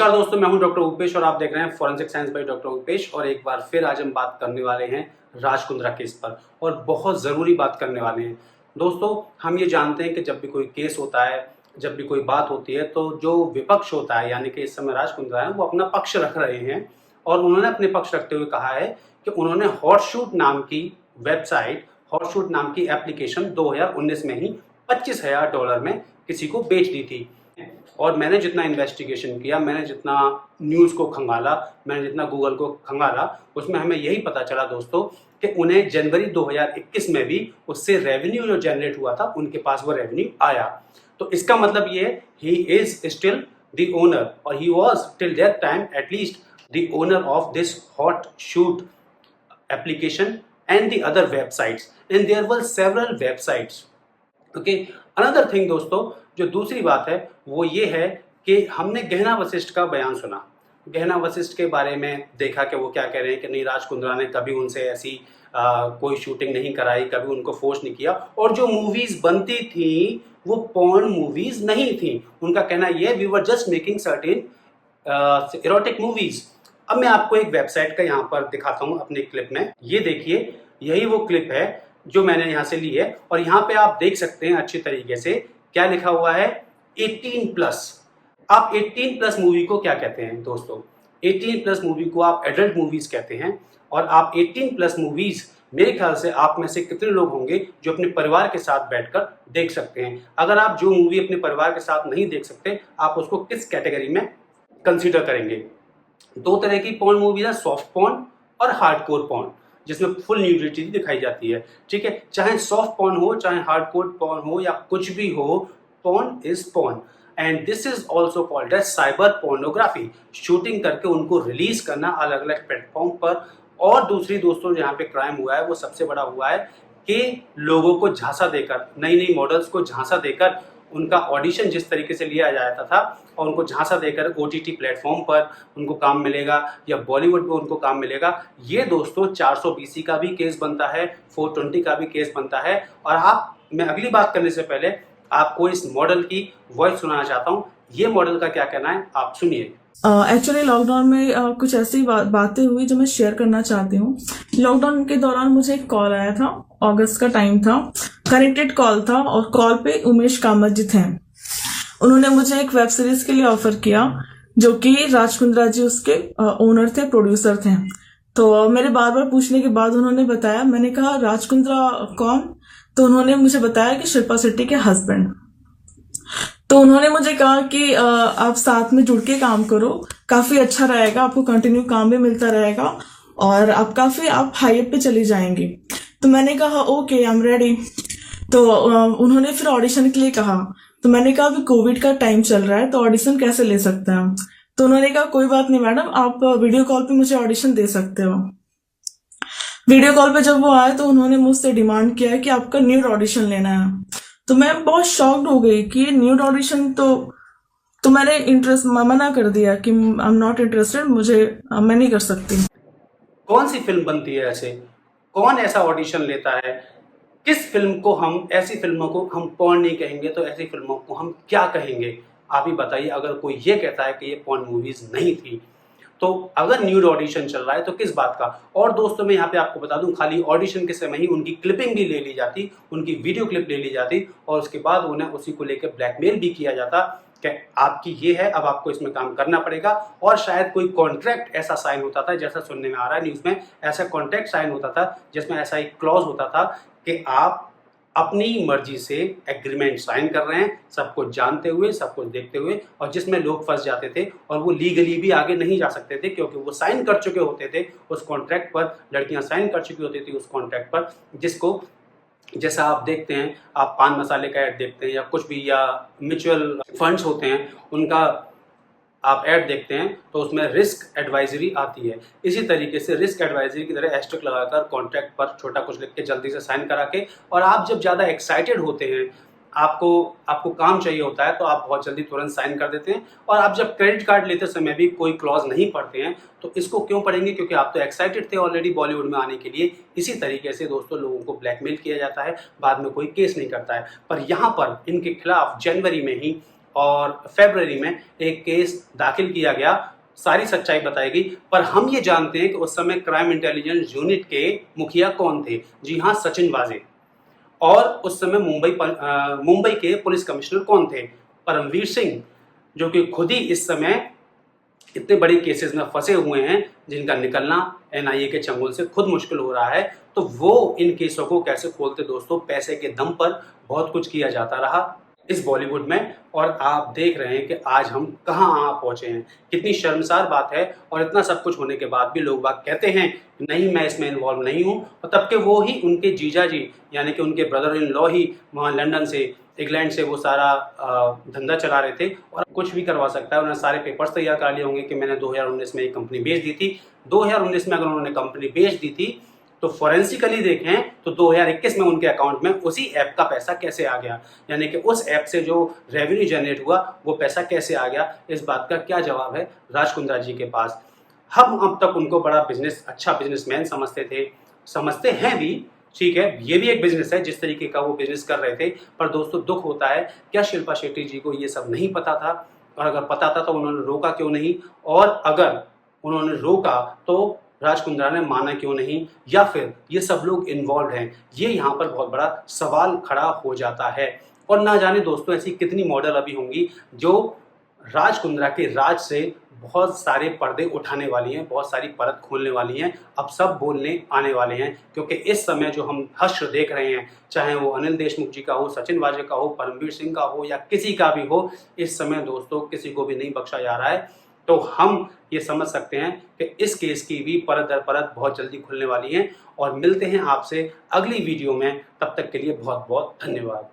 नमस्कार दोस्तों, मैं हूं डॉक्टर उपेश और आप देख रहे हैं forensic science by doctor Upesh. और एक बार फिर आज हम बात करने वाले हैं राज कुंद्रा केस पर, और बहुत ज़रूरी बात करने वाले हैं। दोस्तों, हम ये जानते हैं कि जब भी कोई केस होता है, जब भी कोई बात होती है, तो जो विपक्ष होता है, यानी कि इस समय राज कुंद्रा है, वो अपना पक्ष रख रहे हैं। और उन्होंने अपने पक्ष रखते हुए कहा है कि उन्होंने हॉटशूट नाम की वेबसाइट, हॉटशूट नाम की एप्लीकेशन 2019 में ही $25,000 में किसी को बेच दी थी। और मैंने जितना इन्वेस्टिगेशन किया, मैंने जितना न्यूज़ को खंगाला, मैंने जितना गूगल को खंगाला, उसमें हमें यही पता चला दोस्तों कि उन्हें जनवरी 2021 में भी उससे रेवेन्यू जो जनरेट हुआ था, उनके पास वो रेवेन्यू आया। तो इसका मतलब ये he is still the owner, और he was till that time at least the owner of this hot shot application and the other websites, and there were several websites. Okay, another thing दोस्तों, जो दूसरी बात है वो ये है कि हमने गहना वशिष्ठ का बयान सुना। गहना वशिष्ठ के बारे में देखा कि वो क्या कह रहे हैं कि नहीं, राज कुंद्रा ने कभी उनसे ऐसी कोई शूटिंग नहीं कराई, कभी उनको फोर्स नहीं किया, और जो मूवीज बनती थी वो पॉर्न मूवीज नहीं थी। उनका कहना ये, we were just making certain erotic movies. अब मैं आपको एक वेबसाइट का यहाँ पर दिखाता हूँ अपने क्लिप में। ये देखिए, यही वो क्लिप है जो मैंने यहाँ से ली है, और यहाँ पे आप देख सकते हैं अच्छी तरीके से क्या लिखा हुआ है, 18+। आप 18+ मूवी को क्या कहते हैं दोस्तों? 18+ मूवी को आप एडल्ट मूवीज कहते हैं। और आप 18+ मूवीज, मेरे ख्याल से आप में से कितने लोग होंगे जो अपने परिवार के साथ बैठकर देख सकते हैं? अगर आप जो मूवी अपने परिवार के साथ नहीं देख सकते, आप उसको किस कैटेगरी में कंसिडर करेंगे? दो तरह की पॉर्न मूवीज है, सॉफ्ट पॉर्न और हार्डकोर पॉर्न, जिसमें फुल न्यूडिटी दिखाई जाती है। ठीक है, चाहे सॉफ्ट पॉर्न हो, चाहे हार्डकोर पॉर्न हो, या कुछ भी हो, porn is porn, and this is also called as cyber pornography. Shooting करके उनको रिलीज करना अलग अलग प्लेटफॉर्म पर। और दूसरी दोस्तों, जहाँ पे क्राइम हुआ है वो सबसे बड़ा हुआ है कि लोगों को झांसा देकर, नई नई मॉडल्स को झांसा देकर, उनका ऑडिशन जिस तरीके से लिया जाता था और उनको झांसा देकर OTT प्लेटफॉर्म पर उनको काम मिलेगा या बॉलीवुड में उनको काम मिलेगा। ये दोस्तों 420 का भी केस बनता है, 420 का भी केस बनता है। और मैं अगली बात करने से पहले आपको इस मॉडल की वॉइस सुनाना चाहता हूँ। ये मॉडल का क्या कहना है, आप सुनिए। एक्चुअली लॉकडाउन में कुछ ऐसी बातें हुई जो मैं शेयर करना चाहती हूँ। लॉकडाउन के दौरान मुझे एक कॉल आया था, अगस्त का टाइम था, कनेक्टेड कॉल था, और कॉल पे उमेश कामत जी थे। उन्होंने मुझे एक वेब सीरीज के लिए ऑफर किया, जो कि राज कुंद्रा जी उसके ओनर थे, प्रोड्यूसर थे। तो मेरे बार बार पूछने के बाद उन्होंने बताया, मैंने कहा राज कुंद्रा कौन? तो उन्होंने मुझे बताया कि शिल्पा शेट्टी के हस्बैंड। तो उन्होंने मुझे कहा कि आप साथ में जुड़ के काम करो, काफी अच्छा रहेगा, आपको कंटिन्यू काम भी मिलता रहेगा और आप हाई अप पे चली जाएंगी। तो मैंने कहा ओके, आई एम रेडी। तो उन्होंने फिर ऑडिशन के लिए कहा। तो मैंने कहा अभी कोविड का टाइम चल रहा है, तो ऑडिशन कैसे ले सकते हैं? तो उन्होंने कहा कोई बात नहीं मैडम, आप वीडियो कॉल पे मुझे ऑडिशन दे सकते हो। वीडियो कॉल पे जब वो आए तो उन्होंने मुझसे डिमांड किया कि आपका न्यूड ऑडिशन लेना है। तो मैं बहुत शॉक्ड हो गई कि न्यूड ऑडिशन, तो मैंने इंटरेस्ट मना कर दिया कि आई एम नॉट इंटरेस्टेड, मैं नहीं कर सकती। कौन सी फिल्म बनती है ऐसे? कौन ऐसा ऑडिशन लेता है? किस फिल्म को हम, ऐसी फिल्मों को हम पॉर्न नहीं कहेंगे तो ऐसी फिल्मों को हम क्या कहेंगे? आप ही बताइए। अगर कोई ये कहता है कि ये पॉर्न मूवीज नहीं थी, तो अगर न्यूड ऑडिशन चल रहा है तो किस बात का? और दोस्तों, मैं यहाँ पे आपको बता दूं, खाली ऑडिशन के समय ही उनकी क्लिपिंग भी ले ली जाती, उनकी वीडियो क्लिप ले ली जाती, और उसके बाद उन्हें उसी को लेकर ब्लैकमेल भी किया जाता कि आपकी ये है, अब आपको इसमें काम करना पड़ेगा। और शायद कोई कॉन्ट्रैक्ट ऐसा साइन होता था, जैसा सुनने में आ रहा है न्यूज़ में, ऐसा कॉन्ट्रैक्ट साइन होता था जिसमें ऐसा एक क्लॉज होता था कि आप अपनी मर्जी से एग्रीमेंट साइन कर रहे हैं, सब कुछ जानते हुए, सब कुछ देखते हुए, और जिसमें लोग फंस जाते थे और वो लीगली भी आगे नहीं जा सकते थे, क्योंकि वो साइन कर चुके होते थे उस कॉन्ट्रैक्ट पर। लड़कियां साइन कर चुकी होती थी उस कॉन्ट्रैक्ट पर, जिसको, जैसा आप देखते हैं, आप पान मसाले का ऐड देखते हैं या कुछ भी, या म्यूचुअल फंड्स होते हैं उनका आप ऐड देखते हैं, तो उसमें रिस्क एडवाइजरी आती है। इसी तरीके से रिस्क एडवाइजरी की तरह एस्टेरिक लगाकर कॉन्ट्रैक्ट पर छोटा कुछ लिख के जल्दी से साइन करा के, और आप जब ज़्यादा एक्साइटेड होते हैं, आपको काम चाहिए होता है, तो आप बहुत जल्दी तुरंत साइन कर देते हैं। और आप जब क्रेडिट कार्ड लेते समय भी कोई क्लॉज नहीं पढ़ते हैं, तो इसको क्यों पढ़ेंगे? क्योंकि आप तो एक्साइटेड थे ऑलरेडी बॉलीवुड में आने के लिए। इसी तरीके से दोस्तों लोगों को ब्लैकमेल किया जाता है, बाद में कोई केस नहीं करता है। पर यहाँ पर इनके खिलाफ जनवरी में ही और फरवरी में एक केस दाखिल किया गया। सारी सच्चाई बताएगी, पर हम ये जानते हैं कि उस समय क्राइम इंटेलिजेंस यूनिट के मुखिया कौन थे। जी हाँ, सचिन वाजे। और उस समय मुंबई के पुलिस कमिश्नर कौन थे? परमवीर सिंह, जो कि खुद ही इस समय इतने बड़े केसेस में फंसे हुए हैं जिनका निकलना एनआईए के चंगुल से खुद मुश्किल हो रहा है। तो वो इन केसों को कैसे खोलते दोस्तों? पैसे के दम पर बहुत कुछ किया जाता रहा इस बॉलीवुड में, और आप देख रहे हैं कि आज हम कहाँ आ पहुंचे हैं। कितनी शर्मसार बात है। और इतना सब कुछ होने के बाद भी लोग बात कहते हैं नहीं, मैं इसमें इन्वॉल्व नहीं हूं। और तब के वो ही उनके जीजा जी यानी कि उनके ब्रदर इन लॉ ही वहाँ लंदन से, इंग्लैंड से वो सारा धंधा चला रहे थे और कुछ भी करवा सकता है। उन्होंने सारे पेपर्स तैयार कर लिए होंगे कि मैंने 2019 में एक कंपनी बेच दी थी। 2019 में अगर उन्होंने कंपनी बेच दी थी तो फॉरेंसिकली देखें तो 2021 में उनके अकाउंट में उसी ऐप का पैसा कैसे आ गया, यानी कि उस ऐप से जो रेवेन्यू जनरेट हुआ वो पैसा कैसे आ गया? इस बात का क्या जवाब है राज कुंद्रा जी के पास? हम अब तक उनको बड़ा अच्छा बिजनेसमैन समझते हैं भी, ठीक है, ये भी एक बिजनेस है जिस तरीके का वो बिजनेस कर रहे थे। पर दोस्तों दुख होता है, क्या शिल्पा शेट्टी जी को ये सब नहीं पता था? और अगर पता था तो उन्होंने रोका क्यों नहीं? और अगर उन्होंने रोका तो राज कुंद्रा ने माना क्यों नहीं? या फिर ये सब लोग इन्वॉल्व हैं? ये यहाँ पर बहुत बड़ा सवाल खड़ा हो जाता है। और ना जाने दोस्तों ऐसी कितनी मॉडल अभी होंगी जो राज कुंद्रा के राज से बहुत सारे पर्दे उठाने वाली हैं, बहुत सारी परत खोलने वाली हैं। अब सब बोलने आने वाले हैं, क्योंकि इस समय जो हम हश्र देख रहे हैं, चाहे वो अनिल देशमुख जी का हो, सचिन वाजे का हो, परमवीर सिंह का हो या किसी का भी हो, इस समय दोस्तों किसी को भी नहीं बख्शा जा रहा है। तो हम ये समझ सकते हैं कि इस केस की भी परत दर परत बहुत जल्दी खुलने वाली है। और मिलते हैं आपसे अगली वीडियो में, तब तक के लिए बहुत बहुत धन्यवाद।